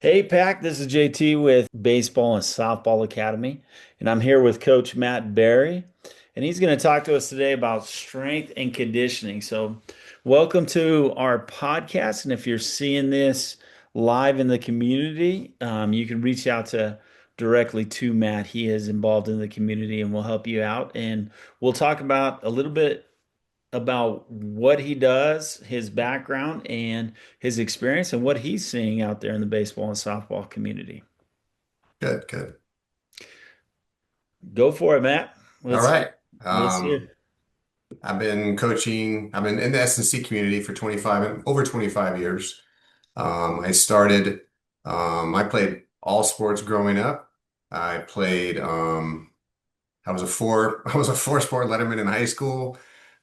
Hey, Pack, this is JT with Baseball and Softball Academy, and I'm here with Coach Matt Barry, and he's going to talk to us today about strength and conditioning. So, welcome to our podcast. And if you're seeing this live in the community, you can reach out to directly to Matt. He is involved in the community and will help you out. And we'll talk about a little bit about what he does, his background, and his experience, and what he's seeing out there in the baseball and softball community. Good, good. Go for it, Matt. All Let's right. let's Um, hear. I've been in the S&C community for 25 and over 25 years. I started, I played all sports growing up. I played, I was a four sport letterman in high school.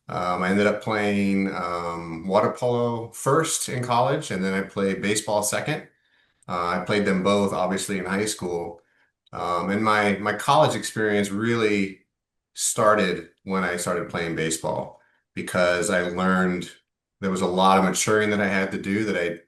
I ended up playing, water polo first in college, and then I played baseball second. I played them both, obviously, in high school. And my college experience really started when I started playing baseball because I learned there was a lot of maturing that I had to do that I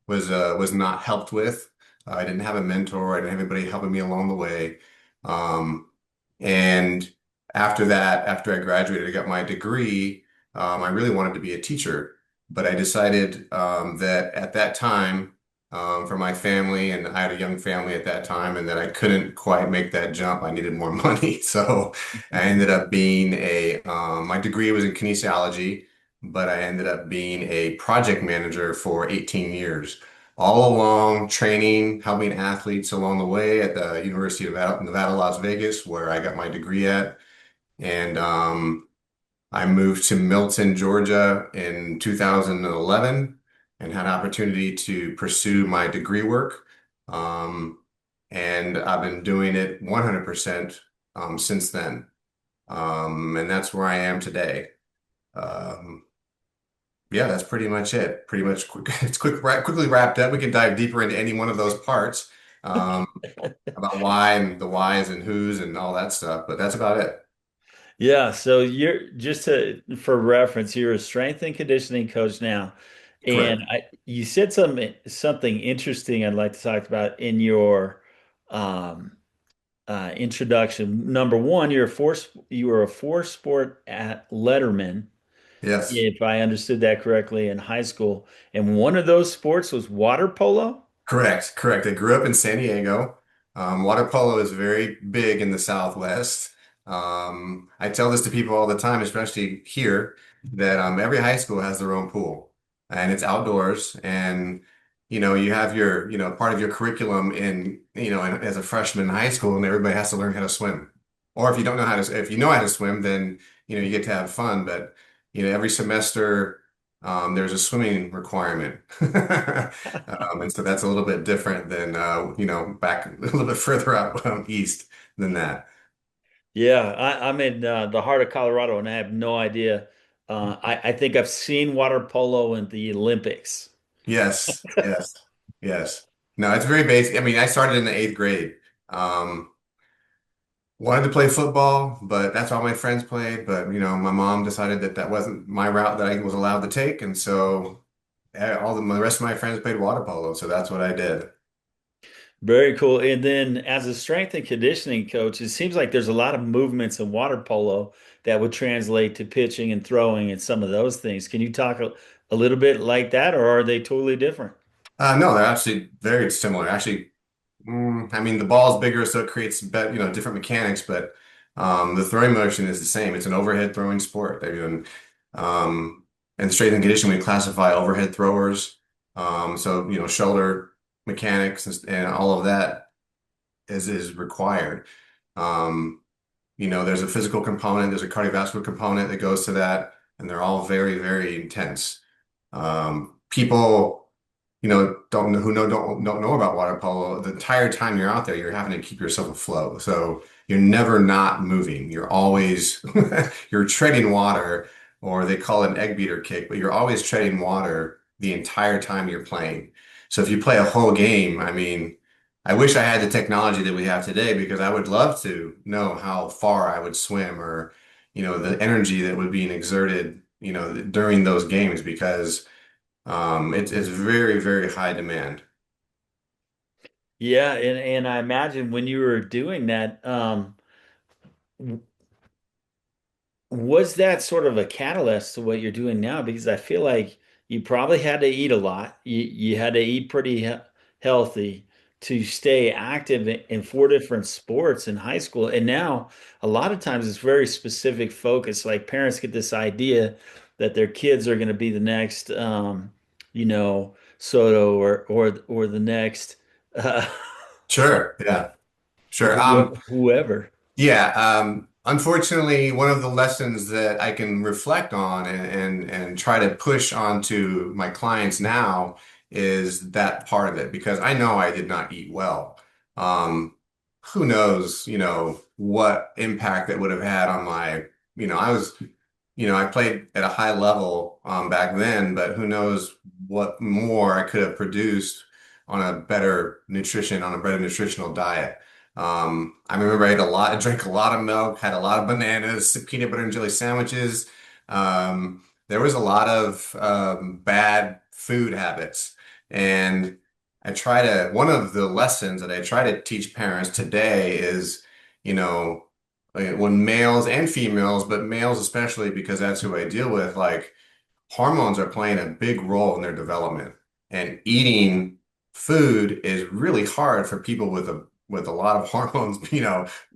was not helped with. I didn't have a mentor. I didn't have anybody helping me along the way. Um, and after that, after I graduated, I got my degree. I really wanted to be a teacher, but I decided that at that time for my family, and I had a young family at that time, and that I couldn't quite make that jump. I needed more money, so I ended up being my degree was in kinesiology, but I ended up being a project manager for 18 years, all along training, helping athletes along the way at the University of Nevada, Las Vegas, where I got my degree at, and I moved to Milton, Georgia in 2011 and had an opportunity to pursue my degree work. Um, and I've been doing it 100% since then. And that's where I am today. Um, yeah, that's pretty much it. Pretty much quick, quickly wrapped up. We can dive deeper into any one of those parts about why and the whys and who's and all that stuff, but that's about it. Yeah, so you're just for reference, you're a strength and conditioning coach now. And Correct. you said something interesting I'd like to talk about in your um, introduction. Number one, you were a four sport at Letterman, Yes. if I understood that correctly, in high school. And one of those sports was water polo. Correct, correct. I grew up in San Diego. Water polo is very big in the Southwest. I tell this to people all the time, especially here, that every high school has their own pool, and it's outdoors. And you have your part of your curriculum as a freshman in high school, and everybody has to learn how to swim. Or if you don't know if you know how to swim, then you get to have fun. But every semester. There's a swimming requirement. And so that's a little bit different than, back a little bit further out east than that. Yeah, I'm in the heart of Colorado, and I have no idea. I think I've seen water polo in the Olympics. Yes, yes, yes. No, it's very basic. I mean, I started in the eighth grade. Um, Wanted to play football, but that's all my friends played. But, my mom decided that that wasn't my route that I was allowed to take. And so the rest of my friends played water polo. So that's what I did. Very cool. And then, as a strength and conditioning coach, it seems like there's a lot of movements in water polo that would translate to pitching and throwing and some of those things. Can you talk a little bit like that, or are they totally different? No, they're actually very similar. Actually, I mean, the ball's bigger, so it creates different mechanics, but the throwing motion is the same. It's an overhead throwing sport. Um, and strength and conditioning, we classify overhead throwers. So, shoulder mechanics and all of that is required. Um, there's a physical component, there's a cardiovascular component that goes to that, and they're all very, very intense. People don't know don't know about water polo. The entire time you're out there, you're having to keep yourself afloat. So you're never not moving. You're always you're treading water, or they call it an egg beater kick, but you're always treading water the entire time you're playing. So if you play a whole game, I mean, I wish I had the technology that we have today because I would love to know how far I would swim or, the energy that would be exerted, during those games because it's very, very high demand. Yeah, and I imagine when you were doing that, was that sort of a catalyst to what you're doing now? Because I feel like you probably had to eat a lot. You had to eat pretty healthy to stay active in four different sports in high school. And now a lot of times it's very specific focus. Like parents get this idea that their kids are going to be the next, Soto or the next, uh, Sure. Yeah. Sure. whoever. Yeah, unfortunately, one of the lessons that I can reflect on and try to push onto my clients now is that part of it because I know I did not eat well. Um, who knows, what impact that would have had on my, I was, I played at a high level back then, but who knows what more I could have produced on a better nutritional diet. I remember I ate a lot, I drank a lot of milk, had a lot of bananas, peanut butter and jelly sandwiches. There was a lot of bad food habits. And one of the lessons that I try to teach parents today is, you know, when males and females, but males especially because that's who I deal with, like hormones are playing a big role in their development. And eating food is really hard for people with a lot of hormones,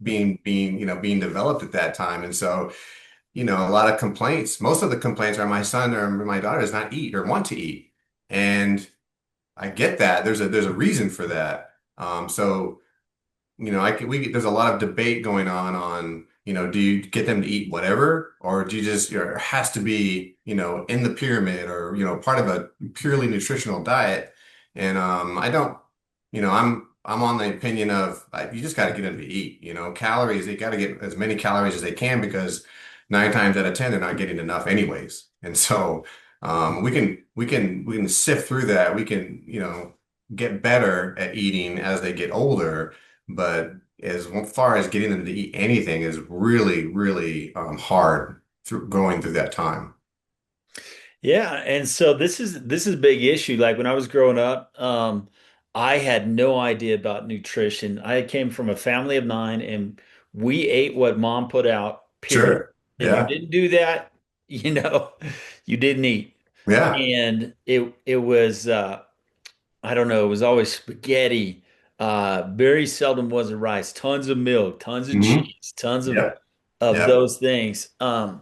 being developed at that time. And so, a lot of complaints, most of the complaints are my son or my daughter does not eat or want to eat. And I get that. There's a reason for that. So there's a lot of debate going on, do you get them to eat whatever, or do you just, it has to be, in the pyramid or, part of a purely nutritional diet. And I don't, I'm on the opinion of you just got to get them to eat, calories. They got to get as many calories as they can because 9 times out of 10, they're not getting enough anyways. And so we can sift through that. We can, get better at eating as they get older, but as far as getting them to eat anything is really, really hard through going through that time. Yeah, and so this is a big issue. Like when I was growing up, I had no idea about nutrition. I came from a family of nine, and we ate what mom put out, period. Sure. If you Yeah. didn't do that, you didn't eat. Yeah. And it was I don't know, it was always spaghetti. Very seldom was it rice. Tons of milk, tons of Hmm. cheese, tons Yep. of Yep. those things. Uh,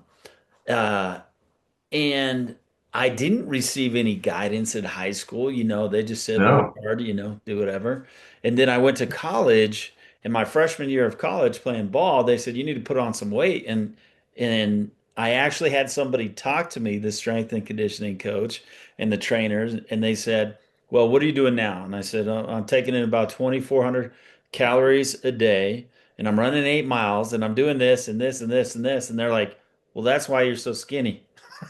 and I didn't receive any guidance in high school. They just said work No. hard, do whatever. And then I went to college, and my freshman year of college playing ball, they said you need to put on some weight. And I actually had somebody talk to me, the strength and conditioning coach and the trainers, and they said, "Well, what are you doing now?" And I said, I'm taking in about 2,400 calories a day, and I'm running 8 miles, and I'm doing this and this and this and this." And they're like, "Well, that's why you're so skinny."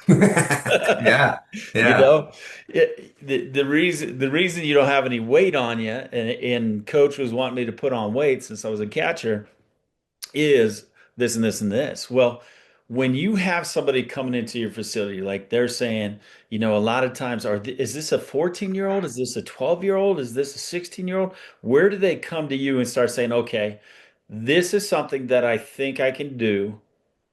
Yeah. You Yeah. know, the reason you don't have any weight on you, and coach was wanting me to put on weight since I was a catcher, is this and this and this. Well, when you have somebody coming into your facility, like they're saying, a lot of times, is this a 14-year-old? Is this a 12-year-old? Is this a 16-year-old? Where do they come to you and start saying, okay, this is something that I think I can do,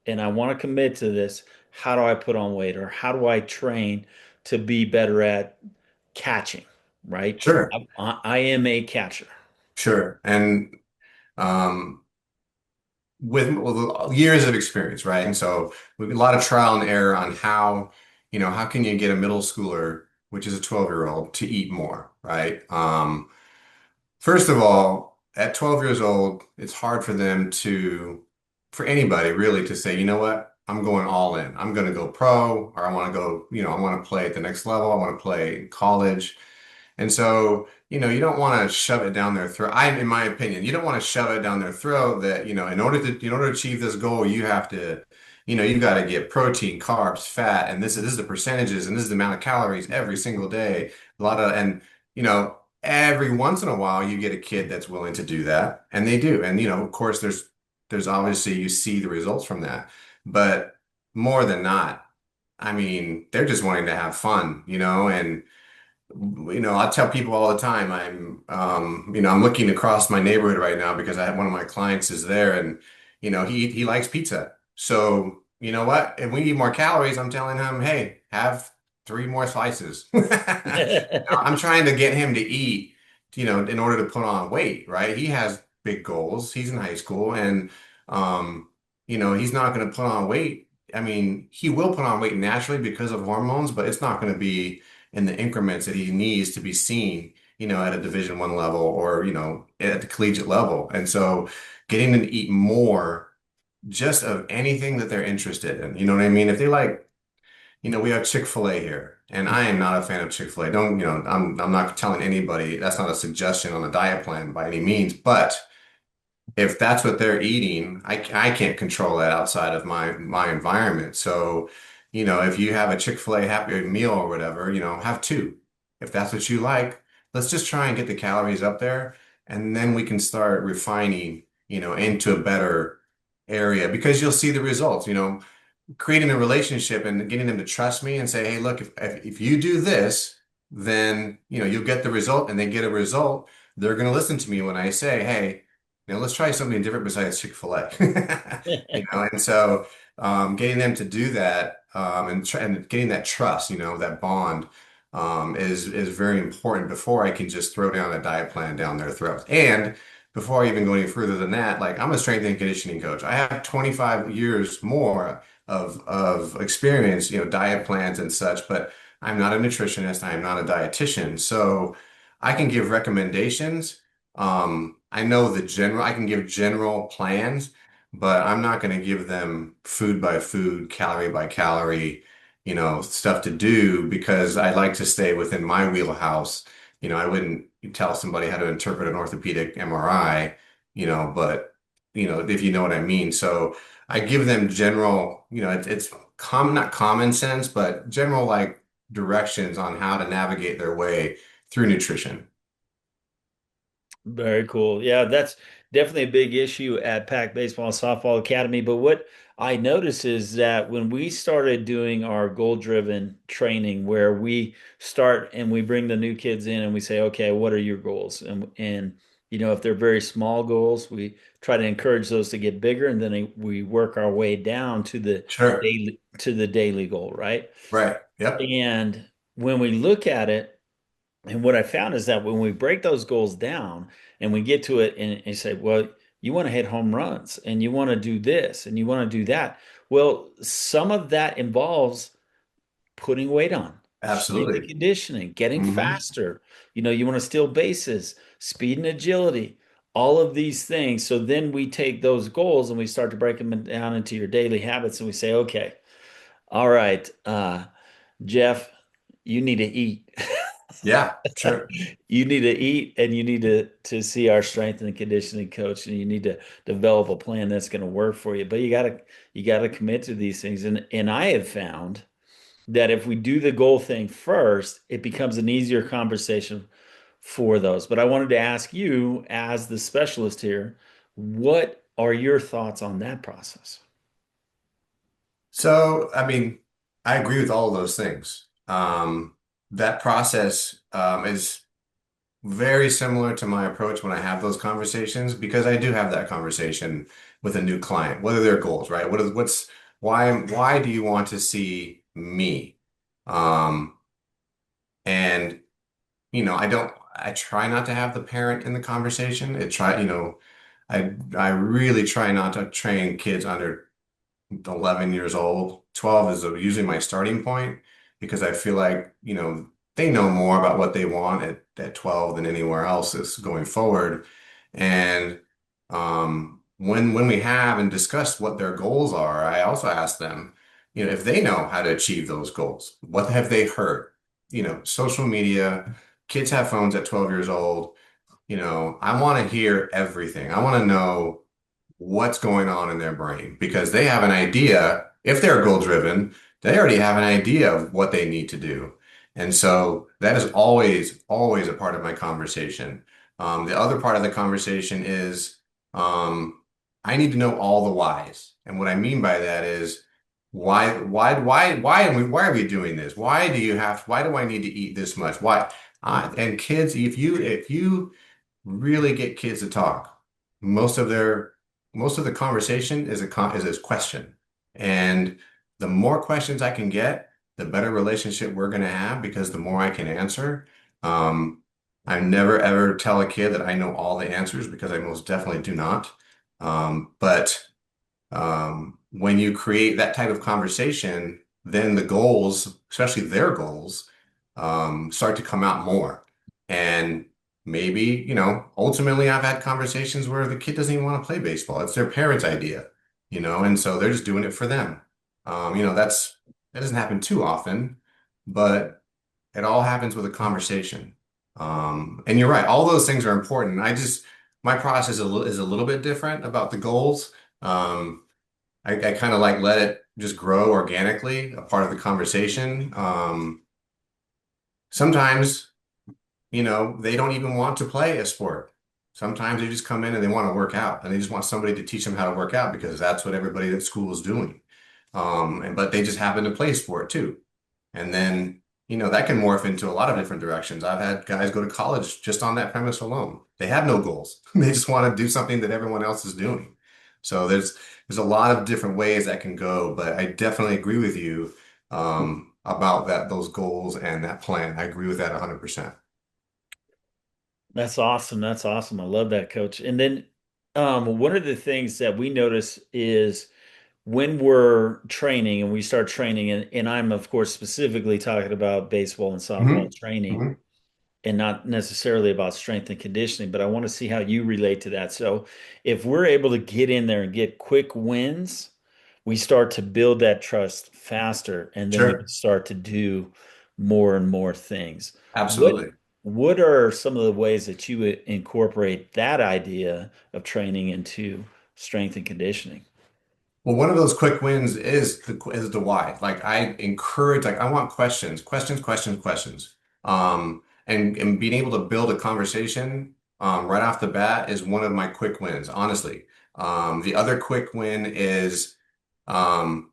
and I want to commit to this. How do I put on weight, or how do I train to be better at catching? Right? Sure. I am a catcher. Sure. And um, with well, years of experience, right? And so with a lot of trial and error on how can you get a middle schooler, which is a 12-year-old, to eat more, right? First of all, at 12 years old, it's hard for anybody really to say, you know what, I'm going all in. I'm going to go pro, or I want to go, I want to play at the next level. I want to play in college. And so, you don't want to shove it down their throat. In my opinion, you don't want to shove it down their throat that, in order to achieve this goal, you have to, you've got to get protein, carbs, fat, and this is the percentages, and this is the amount of calories every single day. And, every once in a while you get a kid that's willing to do that, and they do. And, of course, there's obviously you see the results from that. But more than not, I mean, they're just wanting to have fun, and I tell people all the time, I'm looking across my neighborhood right now because I have one of my clients is there and, he likes pizza. So, you know what? If we need more calories, I'm telling him, hey, have three more slices. I'm trying to get him to eat, in order to put on weight, right? He has big goals. He's in high school and, um, he's not going to put on weight. I mean, he will put on weight naturally because of hormones, but it's not going to be in the increments that he needs to be seen, at a Division I level or, at the collegiate level. And so getting them to eat more just of anything that they're interested in, you know what I mean? If they like, we have Chick-fil-A here, and I am not a fan of Chick-fil-A. Don't, I'm not telling anybody that's not a suggestion on a diet plan by any means, but if that's what they're eating, I can't control that outside of my environment. So, if you have a Chick-fil-A Happy Meal or whatever, have two. If that's what you like, let's just try and get the calories up there, and then we can start refining, into a better area because you'll see the results, creating a relationship and getting them to trust me and say, hey, look, if you do this, then you'll get the result, and they get a result. They're going to listen to me when I say, hey, let's try something different besides Chick-fil-A. And so getting them to do that and getting that trust, that bond is very important before I can just throw down a diet plan down their throats. And before I even go any further than that, like I'm a strength and conditioning coach. I have 25 years more of experience, diet plans and such, but I'm not a nutritionist. I am not a dietitian. So I can give recommendations. I know I can give general plans, but I'm not going to give them food by food, calorie by calorie, stuff to do because I like to stay within my wheelhouse. I wouldn't tell somebody how to interpret an orthopedic MRI, but if you know what I mean. So I give them general, it's common, not common sense, but general like directions on how to navigate their way through nutrition. Very cool. Yeah, that's definitely a big issue at Pac Baseball and Softball Academy. But what I notice is that when we started doing our goal-driven training, where we start and we bring the new kids in and we say, okay, what are your goals? And if they're very small goals, we try to encourage those to get bigger, and then we work our way down to the Sure. daily goal, right? Right. Yep. And when we look at it, and what I found is that when we break those goals down and we get to it and say, well, you want to hit home runs and you want to do this and you want to do that. Well, some of that involves putting weight on, strength and Absolutely. conditioning, getting Hmm. faster. You want to steal bases, speed and agility, all of these things. So then we take those goals and we start to break them down into your daily habits and we say, okay, all right, Jeff, you need to eat. Yeah, sure. You need to eat and you need to see our strength and conditioning coach, and you need to develop a plan that's going to work for you. But you gotta commit to these things. And I have found that if we do the goal thing first, it becomes an easier conversation for those. But I wanted to ask you, as the specialist here, what are your thoughts on that process? So, I mean, I agree with all of those things. That process is very similar to my approach when I have those conversations because I do have that conversation with a new client. What are their goals, right? Why do you want to see me? Um, and I try not to have the parent in the conversation. I really try not to train kids under 11 years old. 12 is usually my starting point because I feel like, they know more about what they want at 12 than anywhere else is going forward. And when we have and discuss what their goals are, I also ask them, if they know how to achieve those goals, what have they heard? Social media, kids have phones at 12 years old. I want to hear everything. I want to know what's going on in their brain because they have an idea. If they're goal driven, they already have an idea of what they need to do. And so that is always, always a part of my conversation. The other part of the conversation is I need to know all the whys. And what I mean by that is why are we doing this? Why do I need to eat this much? Why? And kids, if you really get kids to talk, most of their most of the conversation is a question. And the more questions I can get, the better relationship we're going to have because the more I can answer. Um, I never ever tell a kid that I know all the answers because I most definitely do not. But when you create that type of conversation, then the goals, especially their goals, start to come out more. And maybe, ultimately I've had conversations where the kid doesn't even want to play baseball. It's their parents' idea, and so they're just doing it for them. That doesn't happen too often, but it all happens with a conversation. And you're right, all those things are important. My process is a little bit different about the goals. Um, I kind of like let it just grow organically, a part of the conversation. Sometimes, they don't even want to play a sport. Sometimes they just come in and they want to work out and they just want somebody to teach them how to work out because that's what everybody at school is doing. But they just happen to play sport too. And then, that can morph into a lot of different directions. I've had guys go to college just on that premise alone. They have no goals. They just want to do something that everyone else is doing. So there's a lot of different ways that can go, but I definitely agree with you about those goals and that plan. I agree with that 100%. That's awesome. That's awesome. I love that, coach. And then one of the things that we notice is when we're training and we start training, and I'm, of course, specifically talking about baseball and softball Hmm. training Hmm. and not necessarily about strength and conditioning, but I want to see how you relate to that. So if we're able to get in there and get quick wins, we start to build that trust faster, and then we can Sure. start to do more and more things. What Absolutely. what are some of the ways that you would incorporate that idea of training into strength and conditioning? Well, one of those quick wins is the why. Like I encourage, like I want questions, questions, questions, questions. And being able to build a conversation right off the bat is one of my quick wins, honestly. The other quick win is um,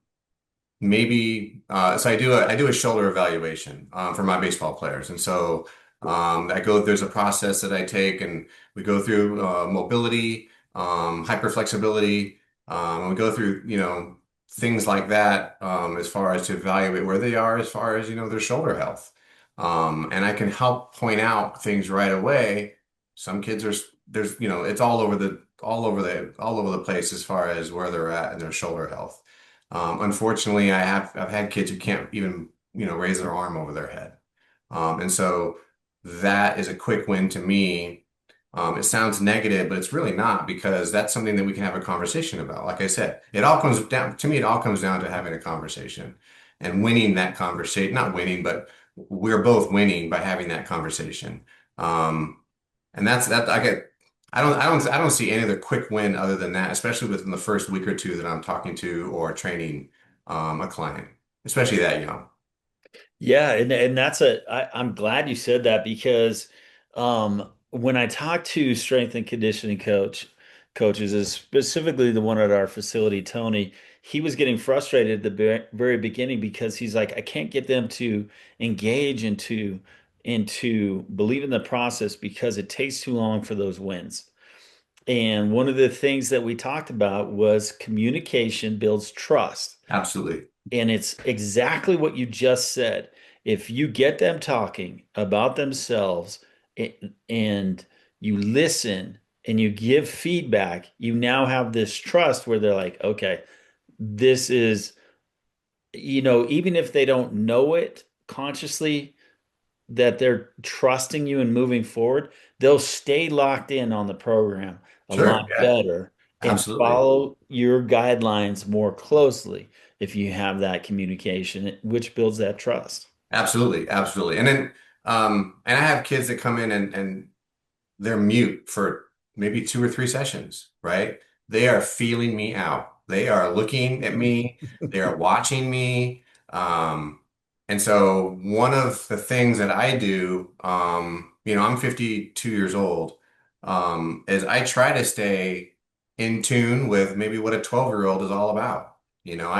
maybe so I do a shoulder evaluation for my baseball players, and so there's a process that I take, and we go through mobility, hyperflexibility, and we go through things like that as far as to evaluate where they are as far as their shoulder health, and I can help point out things right away. Some kids there's it's all over the place as far as where they're at in their shoulder health. Unfortunately, I've had kids who can't even, raise their arm over their head. And so that is a quick win to me. It sounds negative, but it's really not because that's something that we can have a conversation about. Like I said, it all comes down to having a conversation and winning that conversation, not winning, but we're both winning by having that conversation. Um, and that's that I don't see any other quick win other than that, especially within the first week or two that I'm talking to or training a client, especially that young. Yeah, and I'm glad you said that because when I talk to strength and conditioning coaches, is specifically the one at our facility, Tony, he was getting frustrated at the very beginning because he's like, I can't get them to engage into believe in the process because it takes too long for those wins. And one of the things that we talked about was communication builds trust. Absolutely. And it's exactly what you just said. If you get them talking about themselves and you listen and you give feedback, you now have this trust where they're like, okay, this is, even if they don't know it consciously, that they're trusting you and moving forward, they'll stay locked in on the program a Sure. lot Yeah. better and Absolutely. follow your guidelines more closely if you have that communication, which builds that trust. Absolutely. Absolutely. And then and I have kids that come in and they're mute for maybe 2 or 3 sessions, right? They are feeling me out. They are looking at me. They are watching me. And so one of the things that I do, I'm 52 years old, is I try to stay in tune with maybe what a 12-year-old is all about. You know,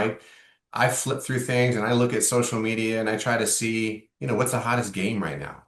I flip through things and I look at social media and I try to see, what's the hottest game right now,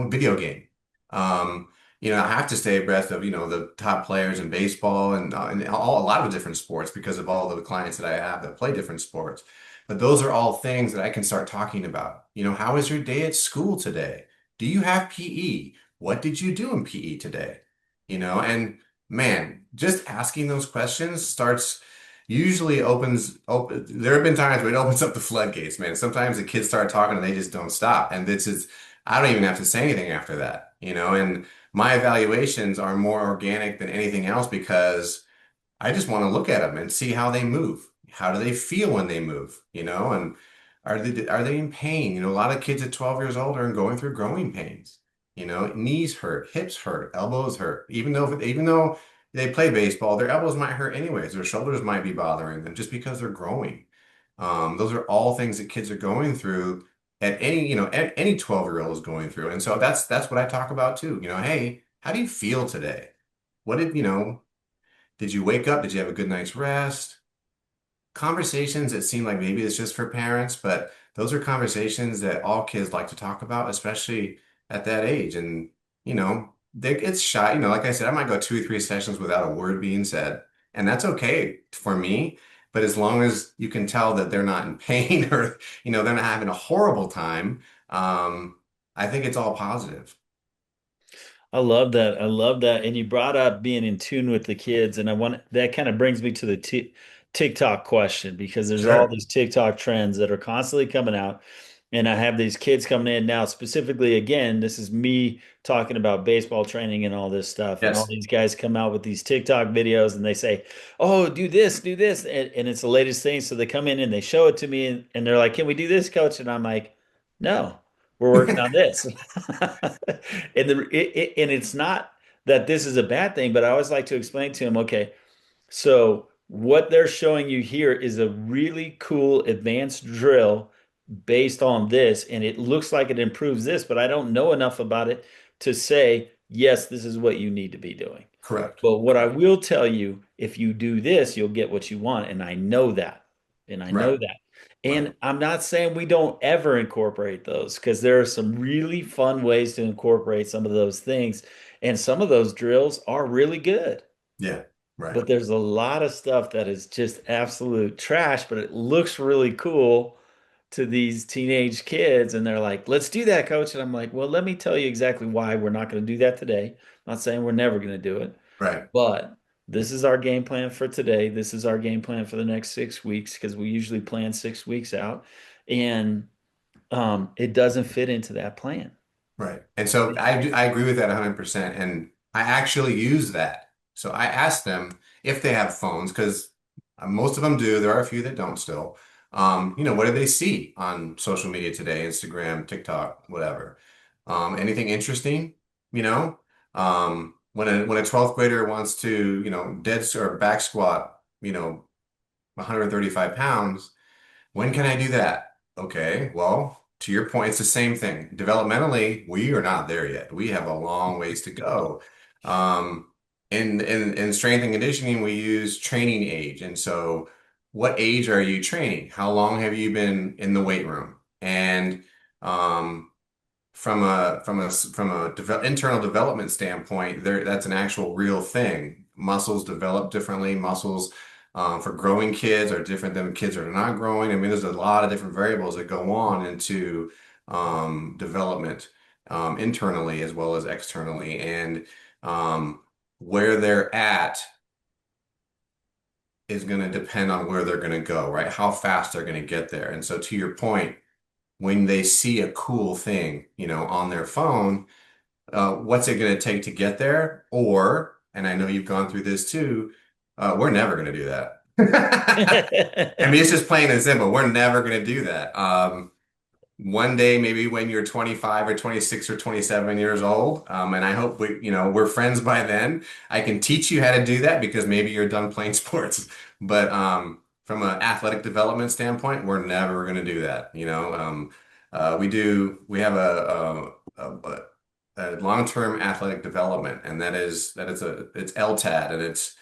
video game. Um, I have to stay abreast of, the top players in baseball and a lot of different sports because of all of the clients that I have that play different sports. But those are all things that I can start talking about. How was your day at school today? Do you have PE? What did you do in PE today? And man, just asking those questions starts usually there have been times where it opens up the floodgates, man. Sometimes the kids start talking and they just don't stop. And this is I don't even have to say anything after that. And my evaluations are more organic than anything else because I just want to look at them and see how they move. How do they feel when they move? And are they in pain? A lot of kids at 12 years old are going through growing pains. Knees hurt, hips hurt, elbows hurt. Even though they play baseball, their elbows might hurt anyways. Their shoulders might be bothering them just because they're growing. Those are all things that kids are going through at any 12-year-old is going through. And so that's what I talk about too. Hey, how do you feel today? What did you wake up? Did you have a good night's rest? Conversations that seem like maybe it's just for parents, but those are conversations that all kids like to talk about, especially at that age. And, they get shy. Like I said, I might go 2 or 3 sessions without a word being said, and that's okay for me. But as long as you can tell that they're not in pain or, they're not having a horrible time, I think it's all positive. I love that. I love that. And you brought up being in tune with the kids, and I want that kind of brings me to the t TikTok question because there's all Sure. these TikTok trends that are constantly coming out. And I have these kids coming in now, specifically, again, this is me talking about baseball training and all this stuff. And all Yes. these guys come out with these TikTok videos and they say, oh, do this, do this. And it's the latest thing. So they come in and they show it to me and they're like, can we do this, coach? And I'm like, no, we're working on this. And it's not that this is a bad thing, but I always like to explain to him, okay, so what they're showing you here is a really cool advanced drill based on this, and it looks like it improves this, but I don't know enough about it to say, yes, this is what you need to be doing. Correct. But what I Correct. will tell you, if you do this, you'll get what you want. And I know that. And I know Right. that. Right. And I'm not saying we don't ever incorporate those because there are some really fun ways to incorporate some of those things. And some of those drills are really good. Yeah. Right. But there's a lot of stuff that is just absolute trash, but it looks really cool to these teenage kids. And they're like, let's do that, coach. And I'm like, well, let me tell you exactly why we're not going to do that today. I'm not saying we're never going to do it. Right. But this is our game plan for today. This is our game plan for the next 6 weeks because we usually plan 6 weeks out. And it doesn't fit into that plan. Right. And so I agree with that 100%. And I actually use that. So I ask them if they have phones, because most of them do. There are a few that don't still. What do they see on social media today? Instagram, TikTok, whatever. Anything interesting? You know, when a 12th grader wants to, or back squat, 135 pounds. When can I do that? Okay, well, to your point, it's the same thing. Developmentally, we are not there yet. We have a long ways to go. Um, in strength and conditioning, we use training age. And so, what age are you training? How long have you been in the weight room? And um, from a internal development standpoint, that's an actual real thing. Muscles develop differently. Muscles for growing kids are different than kids that are not growing. I mean, there's a lot of different variables that go on into development internally as well as externally, and where they're at is going to depend on where they're going to go, right? How fast they're going to get there. And so, to your point, when they see a cool thing, on their phone, what's it going to take to get there? Or, and I know you've gone through this too, we're never going to do that. I mean, it's just plain and simple. We're never going to do that. One day, maybe when you're 25 or 26 or 27 years old, and I hope we're friends by then. I can teach you how to do that because maybe you're done playing sports. But from an athletic development standpoint, we're never going to do that. We have a long-term athletic development, and it's LTAD, and it's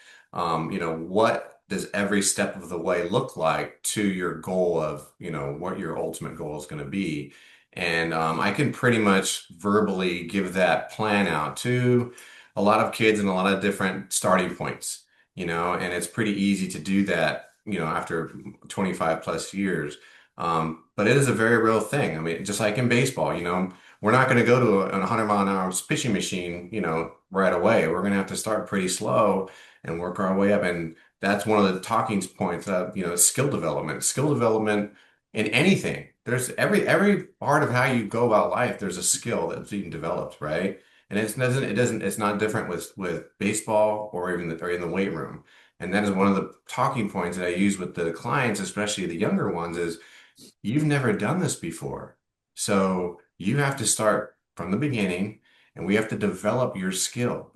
does every step of the way look like to your goal of, what your ultimate goal is going to be? And I can pretty much verbally give that plan out to a lot of kids and a lot of different starting points, and it's pretty easy to do that, after 25 plus years. But it is a very real thing. I mean, just like in baseball, we're not going to go to a 100-mile-an-hour pitching machine, right away. We're going to have to start pretty slow and work our way up. And that's one of the talking points of, skill development in anything. There's every part of how you go about life, there's a skill that's being developed, right? And it's not different with baseball or even or in the weight room. And that is one of the talking points that I use with the clients, especially the younger ones, is you've never done this before. So you have to start from the beginning and we have to develop your skill.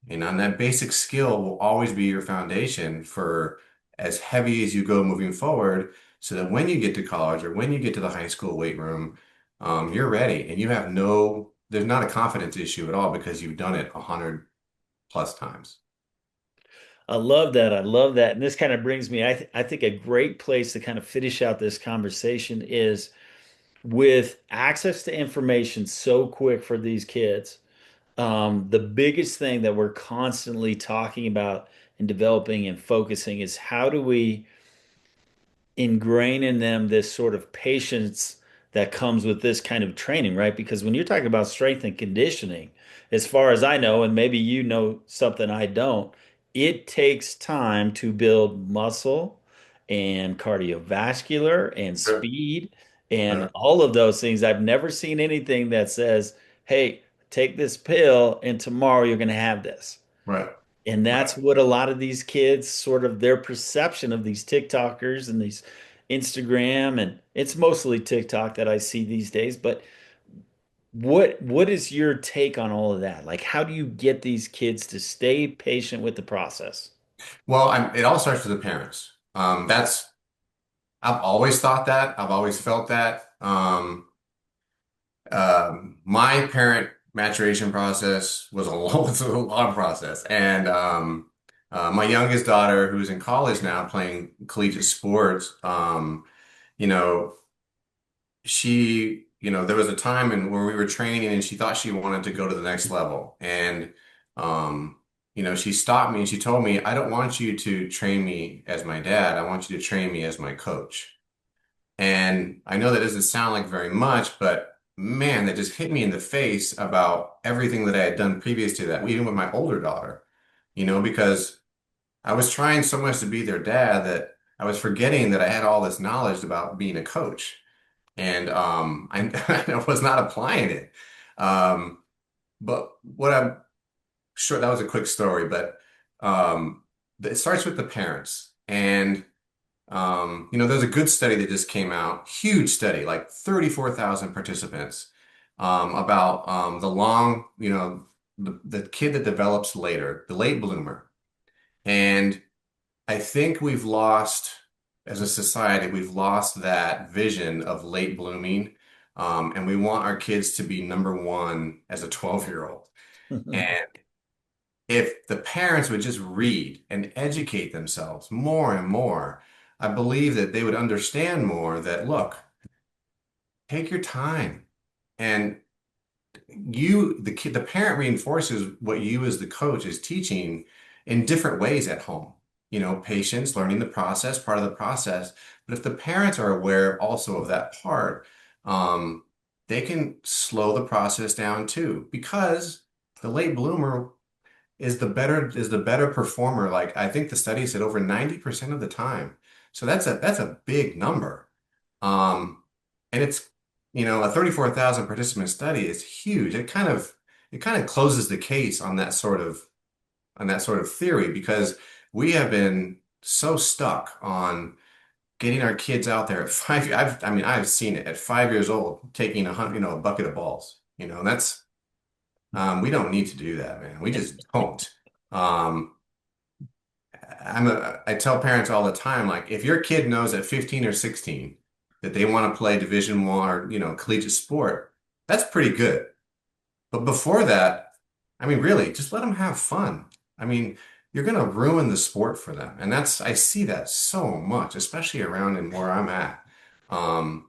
And on that basic skill will always be your foundation for as heavy as you go moving forward, so that when you get to college or when you get to the high school weight room, you're ready and there's not a confidence issue at all because you've done it 100+ times. I love that. I love that. And this kind of brings me, I think a great place to kind of finish out this conversation is with access to information so quick for these kids. The biggest thing that we're constantly talking about and developing and focusing is how do we ingrain in them this sort of patience that comes with this kind of training, right? Because when you're talking about strength and conditioning, as far as I know, and maybe you know something I don't, it takes time to build muscle and cardiovascular and Sure. speed and Uh, all of those things. I've never seen anything that says, hey, take this pill and tomorrow you're going to have this. right. And that's Right. what a lot of these kids sort of their perception of these TikTokers and these Instagram, and it's mostly TikTok that I see these days. But what is your take on all of that? Like, how do you get these kids to stay patient with the process? Well, it all starts with the parents. I've always thought that. I've always felt that. My parent maturation process was a long, was a long process, and my youngest daughter, who's in college now, playing collegiate sports, you know, there was a time where we were training, and she thought she wanted to go to the next level, and um, she stopped me and she told me, "I don't want you to train me as my dad. I want you to train me as my coach." And I know that doesn't sound like very much, but man, that just hit me in the face about everything that I had done previous to that, even with my older daughter, because I was trying so much to be their dad that I was forgetting that I had all this knowledge about being a coach. And I was not applying it. Um, but what I'm sure that was a quick story, but it starts with the parents. And there's a good study that just came out, huge study, like 34,000 participants, about the long, the kid that develops later, the late bloomer. And I think as a society, we've lost that vision of late blooming. And we want our kids to be number one as a 12-year-old. And if the parents would just read and educate themselves more and more, I believe that they would understand more that, look, take your time. And the parent reinforces what you as the coach is teaching in different ways at home. Patience, learning the process, part of the process. But if the parents are aware also of that part, um, they can slow the process down too, because the late bloomer is the better performer. Like I think the study said over 90% of the time. So that's a big number. Um, and it's a 34,000 participant study is huge. It kind of closes the case on that sort of theory, because we have been so stuck on getting our kids out there at 5. I've seen it at 5 years old taking a bucket of balls. And we don't need to do that, man. We just don't. Um, I tell parents all the time, like, if your kid knows at 15 or 16 that they want to play Division 1 or, collegiate sport, that's pretty good. But before that, really, just let them have fun. I mean, you're going to ruin the sport for them. And I see that so much, especially around in where I'm at. Um,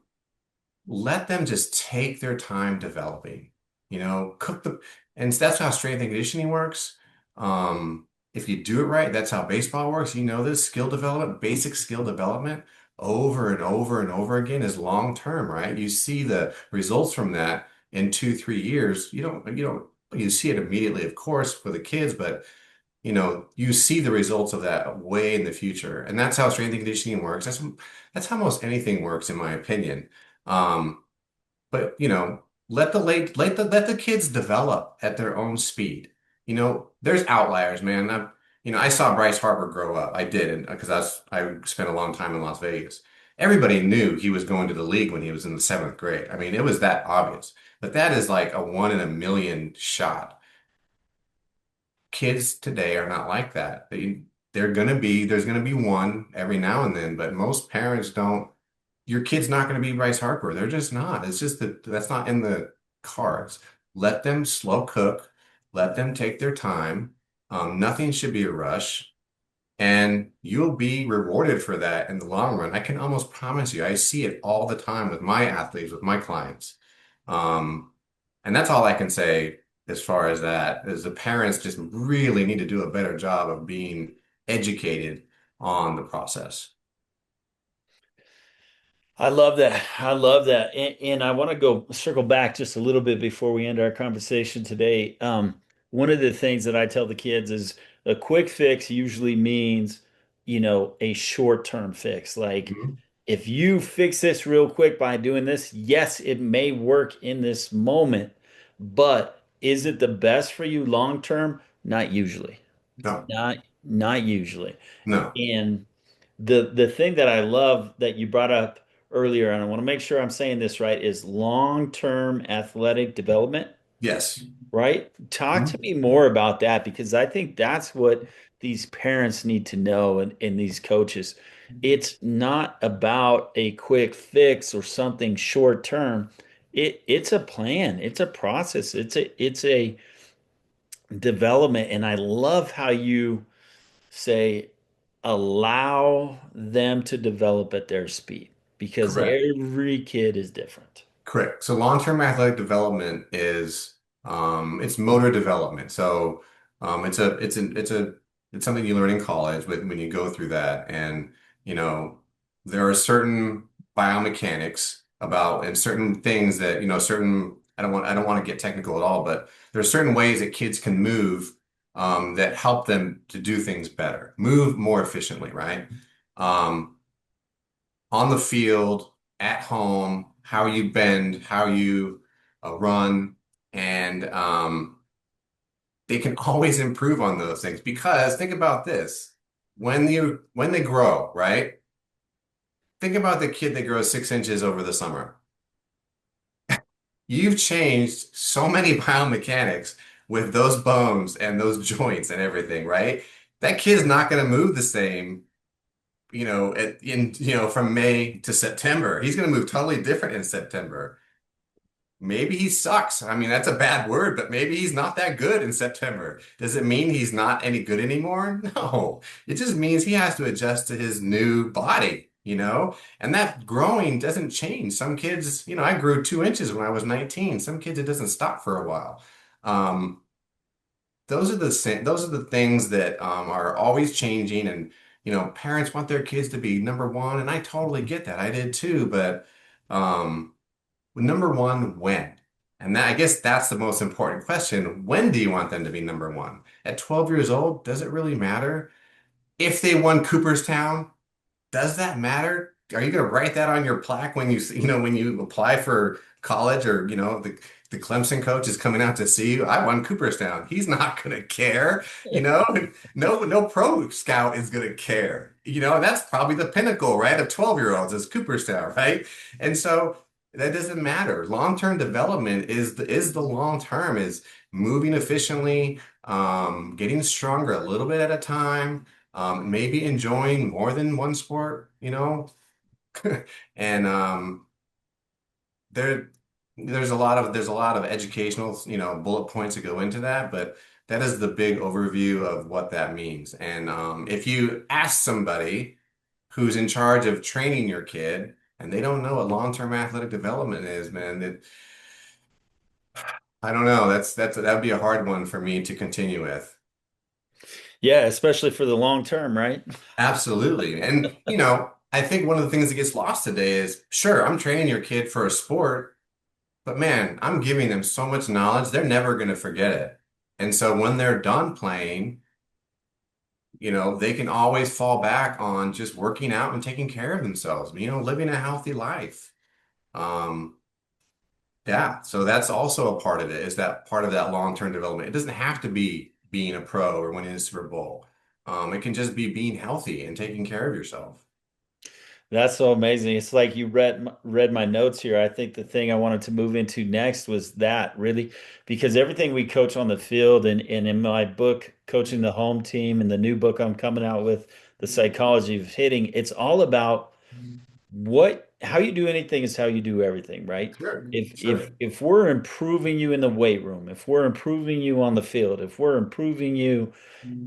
let them just take their time developing, and that's how strength and conditioning works. If you do it right, that's how baseball works. You know this skill development, basic skill development over and over and over again is long term, right? You see the results from that in 2, 3 years. You see it immediately, of course, for the kids, but you see the results of that way in the future. And that's how strength and conditioning works. That's how most anything works, in my opinion. Um, but let the kids develop at their own speed. There's outliers, man. I saw Bryce Harper grow up. I did, because I spent a long time in Las Vegas. Everybody knew he was going to the league when he was in the seventh grade. I mean, it was that obvious. But that is like a 1 in a million shot. Kids today are not like that. There's gonna be one every now and then, but most parents don't. Your kid's not gonna be Bryce Harper. They're just not. It's just that's not in the cards. Let them slow cook. Let them take their time. Nothing should be a rush, and you'll be rewarded for that in the long run. I can almost promise you. I see it all the time with my athletes, with my clients. Um, and that's all I can say as far as that is the parents just really need to do a better job of being educated on the process. I love that. I love that. And I want to go circle back just a little bit before we end our conversation today. One of the things that I tell the kids is a quick fix usually means, a short-term fix. Like Mhm. if you fix this real quick by doing this, yes, it may work in this moment, but is it the best for you long term? Not usually. No, Not usually. no. And the thing that I love that you brought up earlier, and I want to make sure I'm saying this right, is long-term athletic development, Yes. right? Talk to Mhm. me more about that because I think that's what these parents need to know and these coaches. It's not about a quick fix or something short term. It's a plan, it's a process, it's a development. And I love how you say allow them to develop at their speed because Correct. every kid is different. Correct. So long-term athletic development is it's motor development. So it's something you learn in college when you go through that. And you know, there are certain biomechanics about and certain things that, certain I don't want to get technical at all, but there are certain ways that kids can move that help them to do things better, move more efficiently, right? Um, on the field, at home, how you bend, how you run, and they can always improve on those things because think about this. When they grow, right? Think about the kid that grows 6 inches over the summer. You've changed so many biomechanics with those bones and those joints and everything, right? That kid's not going to move the same from May to September. He's going to move totally different in September. Maybe he sucks. I mean, that's a bad word, but maybe he's not that good in September. Does it mean he's not any good anymore? No. It just means he has to adjust to his new body. And that growing doesn't change. Some kids, I grew 2 inches when I was 19. Some kids, it doesn't stop for a while. Um, those are the things that are always changing, and parents want their kids to be number one, and I totally get that. I did too, but um, number one, when? And I guess that's the most important question. When do you want them to be number one? At 12 years old, does it really matter? If they won Cooperstown, does that matter? Are you going to write that on your plaque when when you apply for college, or the Clemson coach is coming out to see you? I won Cooperstown. He's not going to care, you know. No pro scout is going to care. And that's probably the pinnacle, right? Of 12-year-olds is Cooperstown, right? And so that doesn't matter. Long-term development is the long term is moving efficiently, getting stronger a little bit at a time, maybe enjoying more than one sport, and there. there's a lot of educational, bullet points that go into that, but that is the big overview of what that means. And if you ask somebody who's in charge of training your kid and they don't know what long-term athletic development is, man, I don't know. That'd be a hard one for me to continue with. Yeah, especially for the long term, right? Absolutely. And, I think one of the things that gets lost today is, sure, I'm training your kid for a sport, but man, I'm giving them so much knowledge, they're never going to forget it. And so when they're done playing, they can always fall back on just working out and taking care of themselves, living a healthy life. Um, yeah, so that's also a part of it, is that part of that long-term development. It doesn't have to be being a pro or winning a Super Bowl. It can just be being healthy and taking care of yourself. That's so amazing. It's like you read my notes here. I think the thing I wanted to move into next was that really because everything we coach on the field and in my book, Coaching the Home Team, and the new book I'm coming out with, The Psychology of Hitting, it's all about what how you do anything is how you do everything, right? Sure, If we're improving you in the weight room, if we're improving you on the field, if we're improving you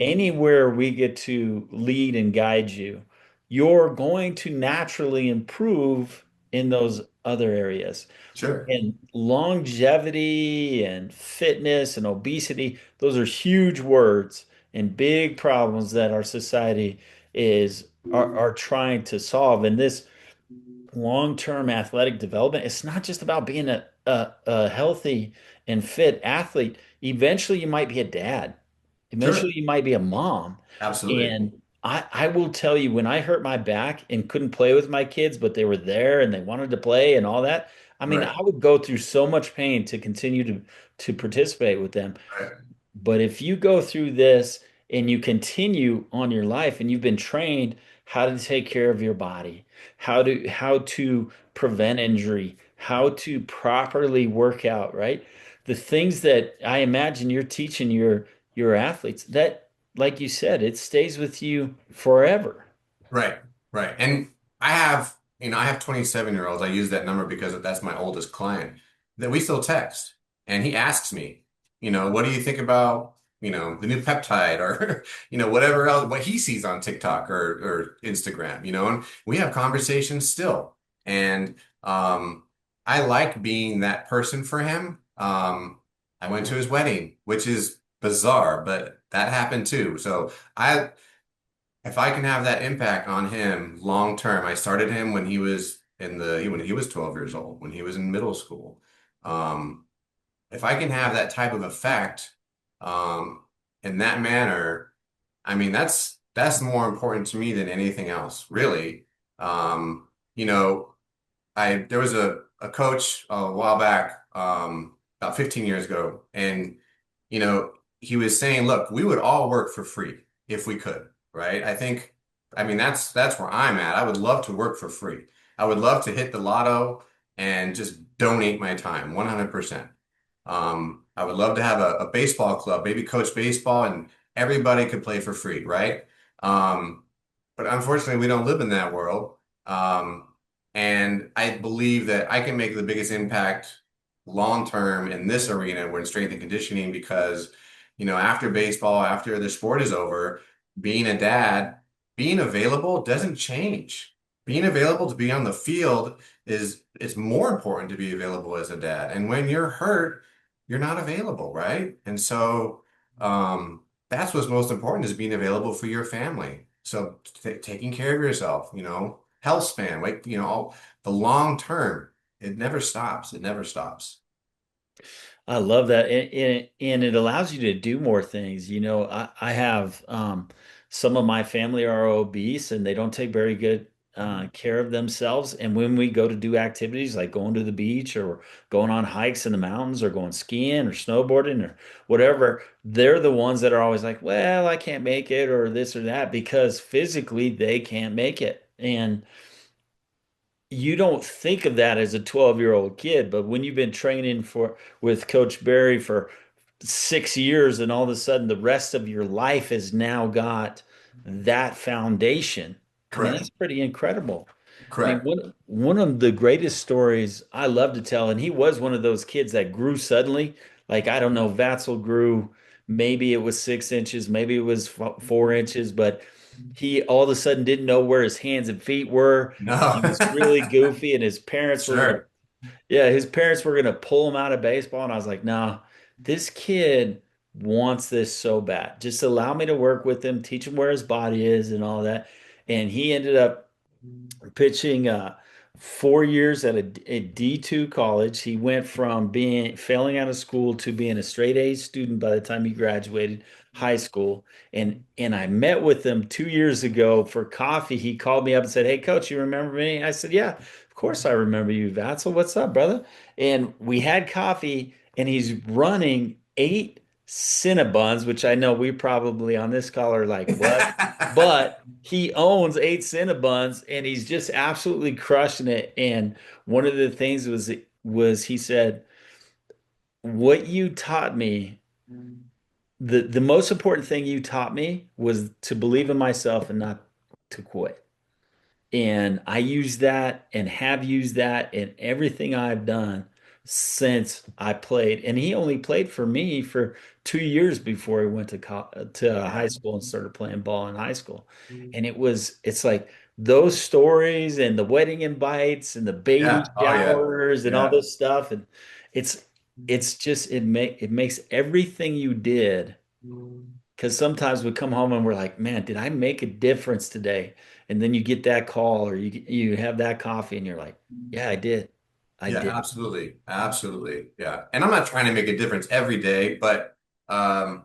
anywhere we get to lead and guide you, you're going to naturally improve in those other areas. sure, And longevity and fitness and obesity, those are huge words and big problems that our society is are trying to solve. And this long-term athletic development, it's not just about being a healthy and fit athlete. Eventually, you might be a dad. Eventually, sure, you might be a mom. absolutely. And I will tell you, when I hurt my back and couldn't play with my kids, but they were there and they wanted to play and all that, I mean, I Right, would go through so much pain to continue to participate with them. right, But if you go through this and you continue on your life and you've been trained how to take care of your body, how to prevent injury, how to properly work out, right? The things that I imagine you're teaching your athletes, that, like you said, it stays with you forever. right, right. And I have 27-year-olds. I use that number because that's my oldest client that we still text. And he asks me, what do you think about, the new peptide or, whatever else, what he sees on TikTok or Instagram, and we have conversations still. And I like being that person for him. I went to his wedding, which is bizarre, but that happened too. So if I can have that impact on him long term, I started him when he was 12 years old, when he was in middle school. Um, if I can have that type of effect, um, in that manner, I mean, that's more important to me than anything else, really. You know, there was a coach a while back, about 15 years ago, and he was saying, look, we would all work for free if we could, right? I mean, that's where I'm at. I would love to work for free. I would love to hit the lotto and just donate my time 100%. I would love to have a baseball club, maybe coach baseball, and everybody could play for free, right? Um, but unfortunately, we don't live in that world. Um, and I believe that I can make the biggest impact long term in this arena. We're in strength and conditioning because, after baseball, after the sport is over, being a dad, being available doesn't change. Being available to be on the field is it's more important to be available as a dad. And when you're hurt, you're not available, right? And so that's what's most important is being available for your family. So taking care of yourself, health span, like, all the long term, it never stops. It never stops. I love that. And it allows you to do more things. I have some of my family are obese and they don't take very good care of themselves. And when we go to do activities like going to the beach or going on hikes in the mountains or going skiing or snowboarding or whatever, they're the ones that are always like, well, I can't make it or this or that because physically they can't make it. And you don't think of that as a 12-year-old kid, but when you've been training for with Coach Barry for 6 years and all of a sudden the rest of your life has now got that foundation. I mean, Correct. that's pretty incredible. I mean, Correct. one of the greatest stories I love to tell, and he was one of those kids that grew suddenly. Like, I don't know, Vatzel grew, maybe it was 6 inches, maybe it was 4 inches, but he all of a sudden didn't know where his hands and feet were. No. He was really goofy, and his parents were gonna, Sure. yeah, his parents were gonna pull him out of baseball. And I was like, no, this kid wants this so bad. Just allow me to work with him, teach him where his body is and all that. And he ended up pitching 4 years at a D2 college. He went from being failing out of school to being a straight A student by the time he graduated high school. And I met with him 2 years ago for coffee. He called me up and said, "Hey, coach, you remember me?" I said, "Yeah, of course I remember you, Vatzel. What's up, brother?" And we had coffee, and he's running 8 Cinnabons, which I know we probably on this call are like, what? But he owns 8 Cinnabons and he's just absolutely crushing it. And one of the things was he said, "What you taught me, the most important thing you taught me was to believe in myself and not to quit." And I use that and have used that in everything I've done since I played. And he only played for me for 2 years before he went to high Yeah. school and started playing ball in high school. And it's like those stories and the wedding invites and the baby Yeah. Oh, yeah. showers and all Yeah. this stuff. And it's it's just it makes everything you did, because sometimes we come home and we're like, man, did I make a difference today? And then you get that call or you have that coffee and you're like, yeah, I did. I Yeah, did. absolutely. Absolutely. Yeah. And I'm not trying to make a difference every day, but um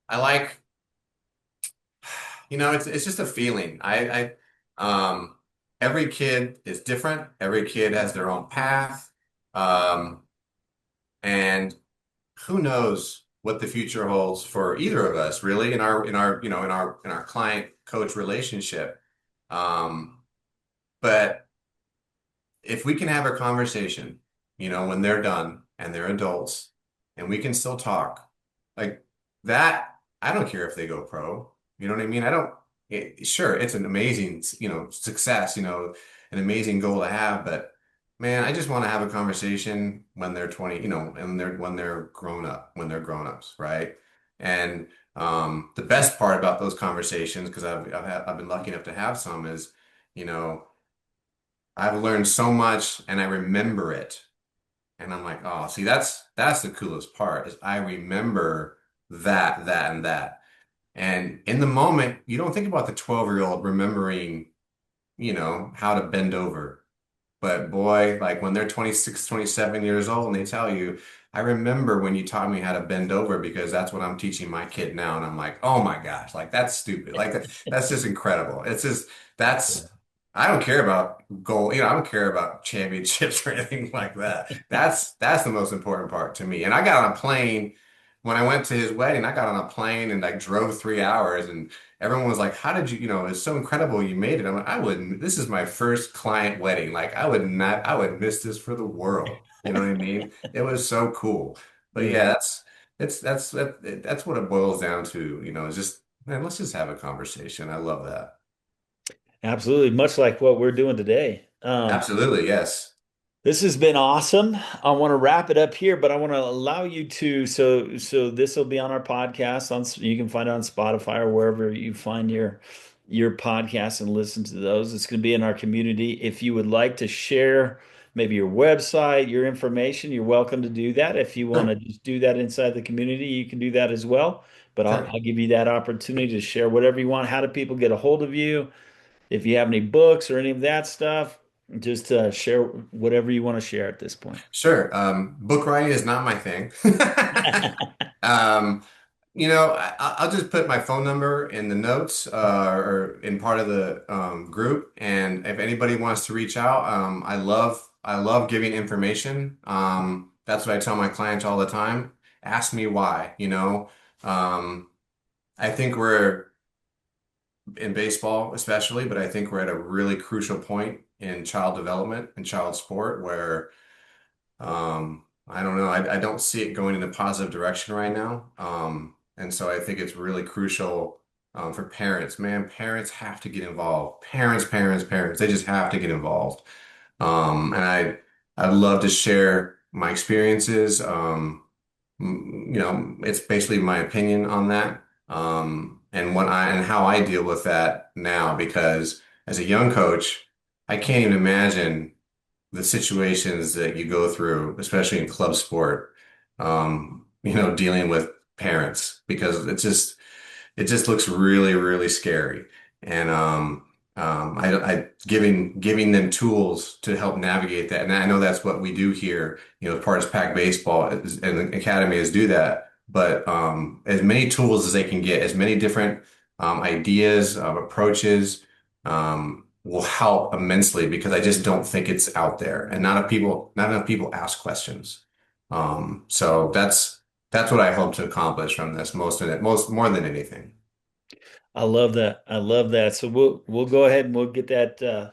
I like, it's just a feeling. Every kid is different. Every kid has their own path. Um and who knows what the future holds for either of us, really, in our client coach relationship. But if we can have a conversation, when they're done and they're adults and we can still talk like that, I don't care if they go pro. You know what I mean? I don't, sure, it's an amazing, success, an amazing goal to have, but man, I just want to have a conversation when they're 20, and when they're grown up, when they're grown-ups, right? And the best part about those conversations, because I've been lucky enough to have some, is, you know, I've learned so much and I remember it. And I'm like, oh, see, that's the coolest part is I remember that, and that. And in the moment, you don't think about the 12-year-old remembering, how to bend over. But boy, like when they're 26, 27 years old and they tell you, I remember when you taught me how to bend over because that's what I'm teaching my kid now. And I'm like, oh my gosh, like that's stupid. Like that's just incredible. It's just, that's, I don't care about goal, I don't care about championships or anything like that. That's the most important part to me. And I got on a plane when I went to his wedding, I got on a plane and like drove 3 hours and everyone was like, how did you, it's so incredible you made it. I'm like, I wouldn't, this is my first client wedding. Like, I would miss this for the world. You know what I mean? It was so cool. But Yeah, yeah, that's what it boils down to, is just, man, let's just have a conversation. I love that. absolutely. Much like what we're doing today. Absolutely. Yes. This has been awesome. I want to wrap it up here, but I want to allow you to. So this will be on our podcast. You can find it on Spotify or wherever you find your podcasts and listen to those. It's going to be in our community. If you would like to share maybe your website, your information, you're welcome to do that. If you want to Sure. just do that inside the community, you can do that as well. But Sure. I'll give you that opportunity to share whatever you want. How do people get a hold of you? If you have any books or any of that stuff, just share whatever you want to share at this point. Sure. Book writing is not my thing. Um, I'll just put my phone number in the notes or in part of the group. And if anybody wants to reach out, I love giving information. That's what I tell my clients all the time. Ask me why, I think we're in baseball especially, but I think we're at a really crucial point in child development and child sport where I don't know. I don't see it going in a positive direction right now. And so I think it's really crucial. for parents. Man, parents have to get involved. Parents. They just have to get involved. And I'd love to share my experiences. It's basically my opinion on that. And how I deal with that now, because as a young coach, I can't even imagine the situations that you go through, especially in club sport, dealing with parents, because it just looks really, really scary. And I giving them tools to help navigate that. And I know that's what we do here, as part of Pack Baseball and the Academy is do that. But as many tools as they can get, as many different ideas, approaches, will help immensely because I just don't think it's out there, and not enough people ask questions. So that's what I hope to accomplish from this most more than anything. I love that. I love that. So we'll go ahead and we'll get that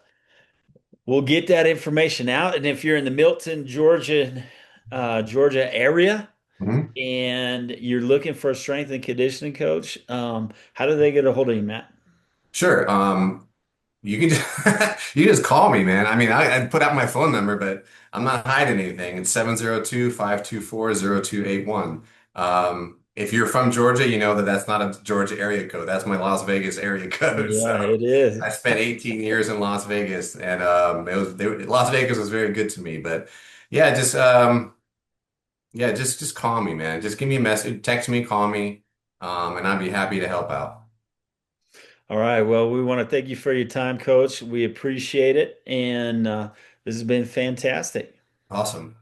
information out. And if you're in the Milton, Georgia area Mhm. and you're looking for a strength and conditioning coach, how do they get a hold of you, Matt? Sure. You can just, you just call me, man. I mean, I put out my phone number, but I'm not hiding anything. It's 702-524-0281. If you're from Georgia, you know that that's not a Georgia area code. That's my Las Vegas area code. So Yeah, it is. I spent 18 years in Las Vegas, and Las Vegas was very good to me. But yeah, just call me, man. Just give me a message, text me, call me, and I'd be happy to help out. All right. Well, we want to thank you for your time, Coach. We appreciate it. And this has been fantastic. Awesome.